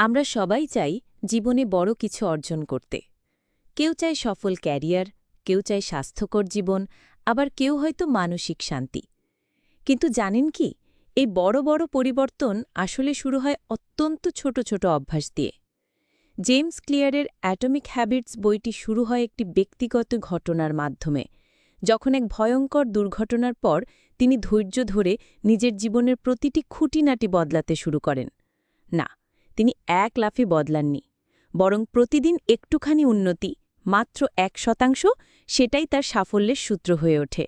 আমরা সবাই চাই জীবনে বড় কিছু অর্জন করতে। কেউ চায় সফল ক্যারিয়ার, কেউ চায় স্বাস্থ্যকর জীবন, আবার কেউ হয়তো মানসিক শান্তি। কিন্তু জানেন কি, এই বড় বড় পরিবর্তন আসলে শুরু হয় অত্যন্ত ছোট ছোট অভ্যাস দিয়ে। জেমস ক্লিয়ারের অ্যাটমিক হ্যাবিটস বইটি শুরু হয় একটি ব্যক্তিগত ঘটনার মাধ্যমে, যখন এক ভয়ঙ্কর দুর্ঘটনার পর তিনি ধৈর্য ধরে নিজের জীবনের প্রতিটি খুঁটিনাটি বদলাতে শুরু করেন। না, তিনি এক লাফে বদলাননি, বরং প্রতিদিন একটুখানি উন্নতি, মাত্র 1%, সেটাই তার সাফল্যের সূত্র হয়ে ওঠে।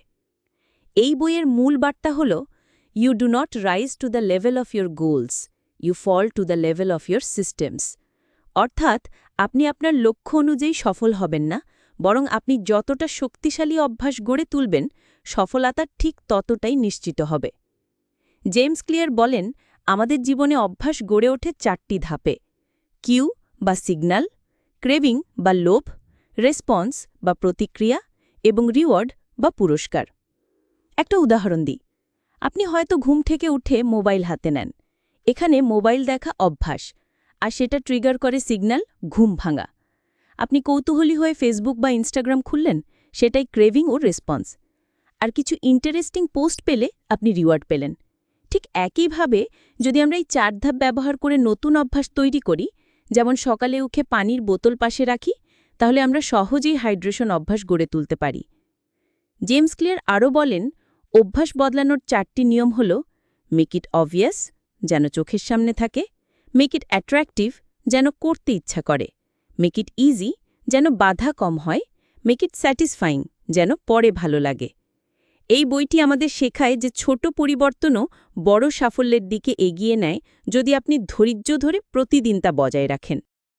এই বইয়ের মূল বার্তা হল, you do not rise to the level of your goals, you fall to the level of your systems. অর্থাৎ আপনি আপনার লক্ষ্য অনুযায়ী সফল হবেন না, বরং আপনি যতটা শক্তিশালী অভ্যাস গড়ে তুলবেন, সফলতা ঠিক ততটাই নিশ্চিত হবে। জেমস ক্লিয়ার বলেন, আমাদের জীবনে অভ্যাস গড়ে ওঠে 4টি ধাপে: কিউ বা সিগন্যাল, ক্রেভিং বা লোভ, রেসপন্স বা প্রতিক্রিয়া এবং রিওয়ার্ড বা পুরস্কার। একটা উদাহরণ দিই। আপনি হয়তো ঘুম থেকে উঠে মোবাইল হাতে নেন। এখানে মোবাইল দেখা অভ্যাস, আর সেটা ট্রিগার করে সিগন্যাল, ঘুম ভাঙা। আপনি কৌতূহলী হয়ে ফেসবুক বা ইনস্টাগ্রাম খুললেন, সেটাই ক্রেভিং ও রেসপন্স। আর কিছু ইন্টারেস্টিং পোস্ট পেলে আপনি রিওয়ার্ড পেলেন। ঠিক একইভাবে যদি আমরা এই 4 ধাপ ব্যবহার করে নতুন অভ্যাস তৈরি করি, যেমন সকালে উঠে পানির বোতল পাশে রাখি, তাহলে আমরা সহজেই হাইড্রেশন অভ্যাস গড়ে তুলতে পারি। জেমস ক্লিয়ার আরও বলেন, অভ্যাস বদলানোর 4টি নিয়ম হল: মেক ইট অবভিয়াস, যেন চোখের সামনে থাকে; মেক ইট অ্যাট্রাক্টিভ, যেন করতে ইচ্ছা করে; মেক ইট ইজি, যেন বাধা কম হয়; মেক ইট স্যাটিসফাইং, যেন পরে ভালো লাগে। এই বইটি আমাদের শেখায় যে ছোট পরিবর্তনও বড় সাফল্যের দিকে এগিয়ে নেয়, যদি আপনি ধৈর্য ধরে প্রতিদিন তা বজায় রাখেন।